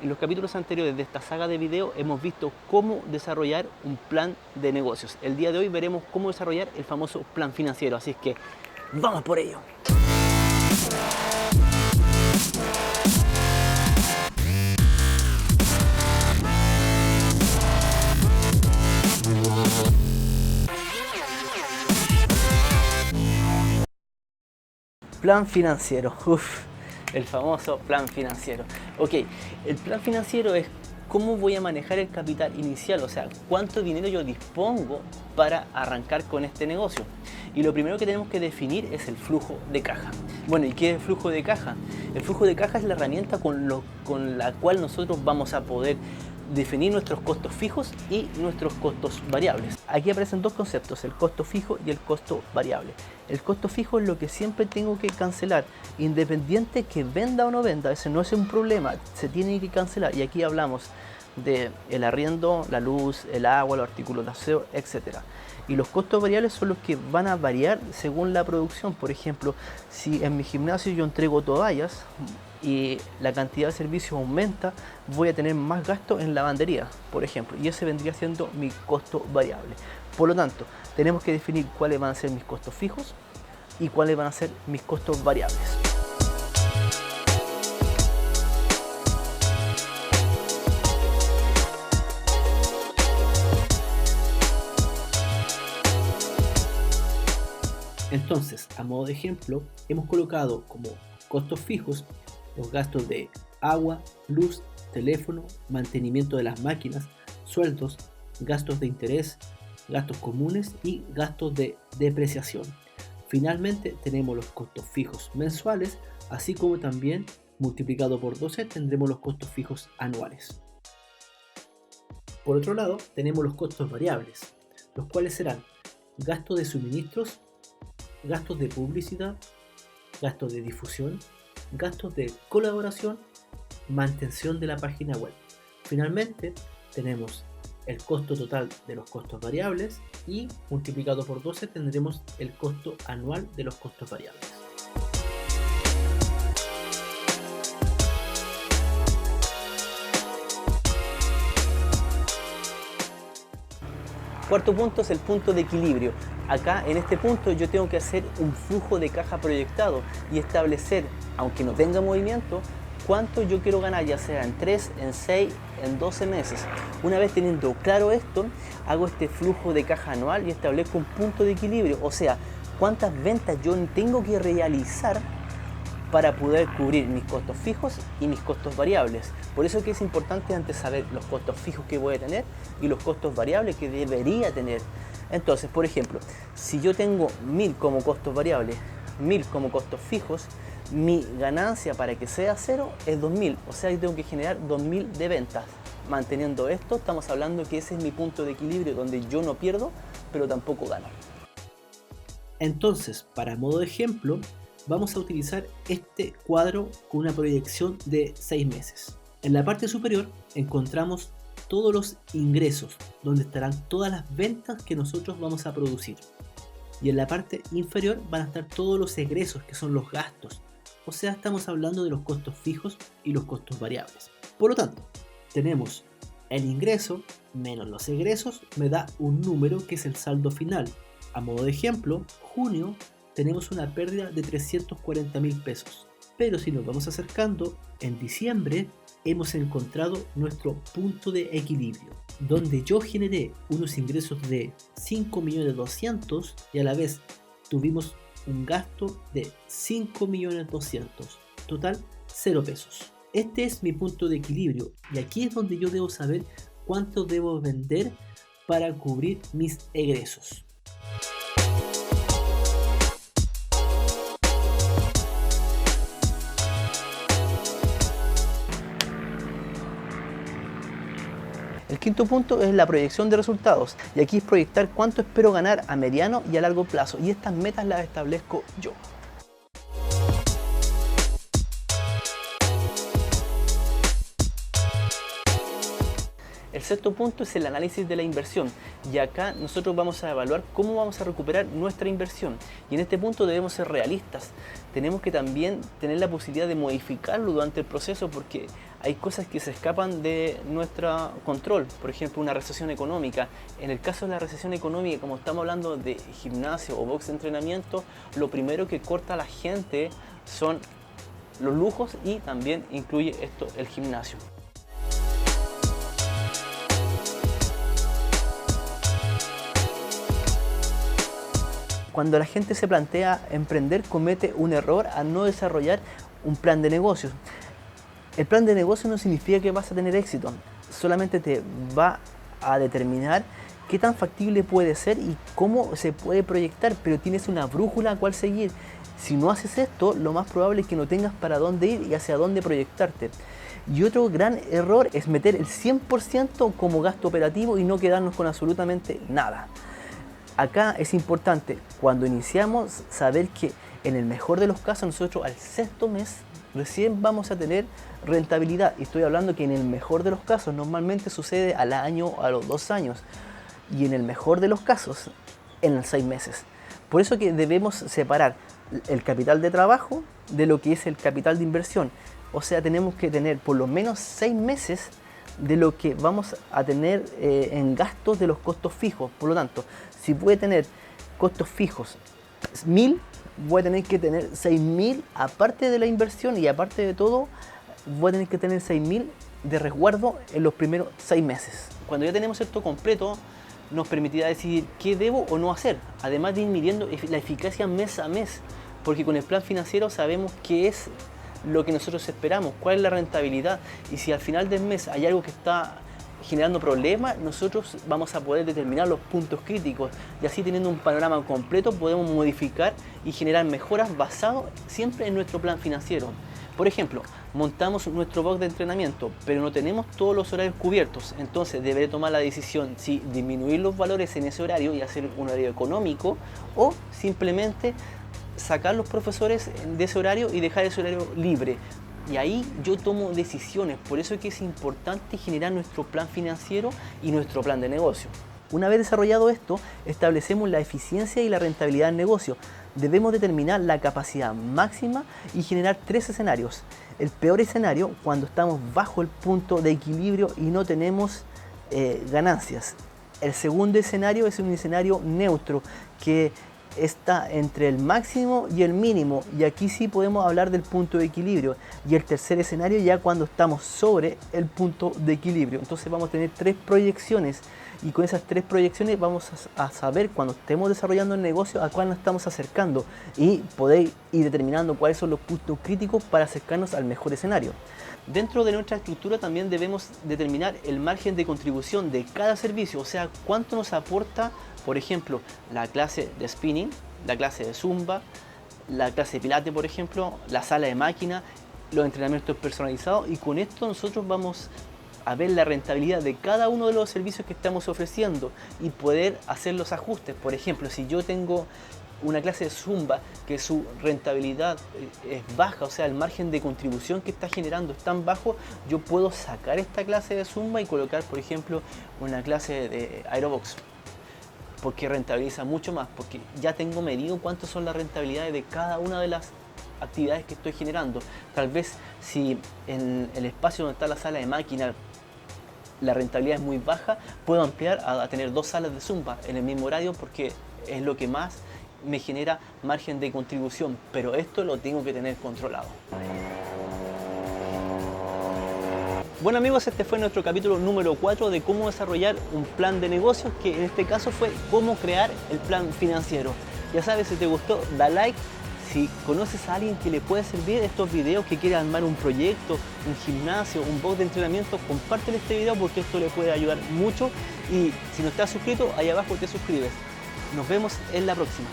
En los capítulos anteriores de esta saga de video hemos visto cómo desarrollar un plan de negocios. El día de hoy veremos cómo desarrollar el famoso plan financiero, así es que ¡vamos por ello! Plan financiero, el famoso plan financiero. Ok, el plan financiero es cómo voy a manejar el capital inicial, o sea, cuánto dinero yo dispongo para arrancar con este negocio. Y lo primero que tenemos que definir es el flujo de caja. Bueno, ¿y qué es el flujo de caja? El flujo de caja es la herramienta con la cual nosotros vamos a poder definir nuestros costos fijos y nuestros costos variables. Aquí aparecen dos conceptos, el costo fijo y el costo variable. El costo fijo es lo que siempre tengo que cancelar, independiente que venda o no venda, ese no es un problema, se tiene que cancelar. Y aquí hablamos del arriendo, la luz, el agua, los artículos de aseo, etc. Y los costos variables son los que van a variar según la producción. Por ejemplo, si en mi gimnasio yo entrego toallas y la cantidad de servicios aumenta, voy a tener más gasto en lavandería, por ejemplo, y ese vendría siendo mi costo variable. Por lo tanto, tenemos que definir cuáles van a ser mis costos fijos y cuáles van a ser mis costos variables. Entonces, a modo de ejemplo, hemos colocado como costos fijos los gastos de agua, luz, teléfono, mantenimiento de las máquinas, sueldos, gastos de interés, gastos comunes y gastos de depreciación. Finalmente tenemos los costos fijos mensuales, así como también multiplicado por 12 tendremos los costos fijos anuales. Por otro lado, tenemos los costos variables, los cuales serán gastos de suministros, gastos de publicidad, gastos de difusión, gastos de colaboración, mantención de la página web. Finalmente tenemos el costo total de los costos variables y multiplicado por 12 tendremos el costo anual de los costos variables. Cuarto punto es el punto de equilibrio. Acá en este punto yo tengo que hacer un flujo de caja proyectado y establecer, aunque no tenga movimiento, cuánto yo quiero ganar, ya sea en 3, en 6, en 12 meses. Una vez teniendo claro esto, hago este flujo de caja anual y establezco un punto de equilibrio, o sea, cuántas ventas yo tengo que realizar para poder cubrir mis costos fijos y mis costos variables. Por eso que es importante antes saber los costos fijos que voy a tener y los costos variables que debería tener. Entonces, por ejemplo, si yo tengo 1000 como costos variables, 1000 como costos fijos, mi ganancia para que sea cero es 2000, o sea que tengo que generar 2000 de ventas. Manteniendo esto, estamos hablando que ese es mi punto de equilibrio donde yo no pierdo, pero tampoco gano. Entonces, para modo de ejemplo, vamos a utilizar este cuadro con una proyección de 6 meses. En la parte superior encontramos todos los ingresos, donde estarán todas las ventas que nosotros vamos a producir. Y en la parte inferior van a estar todos los egresos, que son los gastos. O sea, estamos hablando de los costos fijos y los costos variables. Por lo tanto, tenemos el ingreso menos los egresos, me da un número que es el saldo final. A modo de ejemplo, junio tenemos una pérdida de 340.000 pesos. Pero si nos vamos acercando, en diciembre hemos encontrado nuestro punto de equilibrio, donde yo generé unos ingresos de 5.200.000 y a la vez tuvimos un gasto de 5.200.000. Total, 0 pesos. Este es mi punto de equilibrio y aquí es donde yo debo saber cuánto debo vender para cubrir mis egresos. El quinto punto es la proyección de resultados y aquí es proyectar cuánto espero ganar a mediano y a largo plazo y estas metas las establezco yo. El sexto punto es el análisis de la inversión, y acá nosotros vamos a evaluar cómo vamos a recuperar nuestra inversión, y en este punto debemos ser realistas. Tenemos que también tener la posibilidad de modificarlo durante el proceso, porque hay cosas que se escapan de nuestro control, por ejemplo una recesión económica. En el caso de la recesión económica, como estamos hablando de gimnasio o box de entrenamiento, lo primero que corta a la gente son los lujos, y también incluye esto el gimnasio. Cuando la gente se plantea emprender, comete un error al no desarrollar un plan de negocios. El plan de negocio no significa que vas a tener éxito, solamente te va a determinar qué tan factible puede ser y cómo se puede proyectar, pero tienes una brújula a cual seguir. Si no haces esto, lo más probable es que no tengas para dónde ir y hacia dónde proyectarte. Y otro gran error es meter el 100% como gasto operativo y no quedarnos con absolutamente nada. Acá es importante, cuando iniciamos, saber que en el mejor de los casos nosotros al sexto mes recién vamos a tener rentabilidad. Y estoy hablando que en el mejor de los casos normalmente sucede al año o a los 2 años. Y en el mejor de los casos, en los 6 meses. Por eso que debemos separar el capital de trabajo de lo que es el capital de inversión. O sea, tenemos que tener por lo menos 6 meses de lo que vamos a tener en gastos de los costos fijos. Por lo tanto, si puede tener costos fijos 1000, voy a tener que tener 6000 aparte de la inversión, y aparte de todo voy a tener que tener 6000 de resguardo en los primeros 6 meses. Cuando ya tenemos esto completo, nos permitirá decidir qué debo o no hacer, además de ir midiendo la eficacia mes a mes, porque con el plan financiero sabemos qué es lo que nosotros esperamos, cuál es la rentabilidad, y si al final del mes hay algo que está generando problemas, nosotros vamos a poder determinar los puntos críticos, y así, teniendo un panorama completo, podemos modificar y generar mejoras basado siempre en nuestro plan financiero. Por ejemplo, montamos nuestro box de entrenamiento, pero no tenemos todos los horarios cubiertos, entonces deberé tomar la decisión si disminuir los valores en ese horario y hacer un horario económico, o simplemente sacar los profesores de ese horario y dejar ese horario libre. Y ahí yo tomo decisiones. Por eso es que es importante generar nuestro plan financiero y nuestro plan de negocio. Una vez desarrollado esto, establecemos la eficiencia y la rentabilidad del negocio. Debemos determinar la capacidad máxima y generar 3 escenarios. El peor escenario, cuando estamos bajo el punto de equilibrio y no tenemos ganancias. El segundo escenario es un escenario neutro, que está entre el máximo y el mínimo, y aquí sí podemos hablar del punto de equilibrio. Y el tercer escenario ya cuando estamos sobre el punto de equilibrio. Entonces vamos a tener 3 proyecciones, y con esas 3 proyecciones vamos a saber, cuando estemos desarrollando el negocio, a cuál nos estamos acercando, y poder ir determinando cuáles son los puntos críticos para acercarnos al mejor escenario. Dentro de nuestra estructura también debemos determinar el margen de contribución de cada servicio, o sea, cuánto nos aporta, por ejemplo, la clase de spinning, la clase de zumba, la clase de pilates, por ejemplo, la sala de máquina, los entrenamientos personalizados, y con esto nosotros vamos a ver la rentabilidad de cada uno de los servicios que estamos ofreciendo y poder hacer los ajustes. Por ejemplo, si yo tengo una clase de zumba que su rentabilidad es baja, o sea, el margen de contribución que está generando es tan bajo, yo puedo sacar esta clase de zumba y colocar, por ejemplo, una clase de aerobox, porque rentabiliza mucho más, porque ya tengo medido cuántas son las rentabilidades de cada una de las actividades que estoy generando. Tal vez si en el espacio donde está la sala de máquina la rentabilidad es muy baja, puedo ampliar a tener 2 salas de zumba en el mismo horario, porque es lo que más me genera margen de contribución, pero esto lo tengo que tener controlado. Bueno amigos, este fue nuestro capítulo número 4 de cómo desarrollar un plan de negocios, que en este caso fue cómo crear el plan financiero. Ya sabes, si te gustó, da like. Si conoces a alguien que le puede servir estos videos, que quiere armar un proyecto, un gimnasio, un box de entrenamiento, compártele este video, porque esto le puede ayudar mucho. Y si no estás suscrito, ahí abajo te suscribes. Nos vemos en la próxima.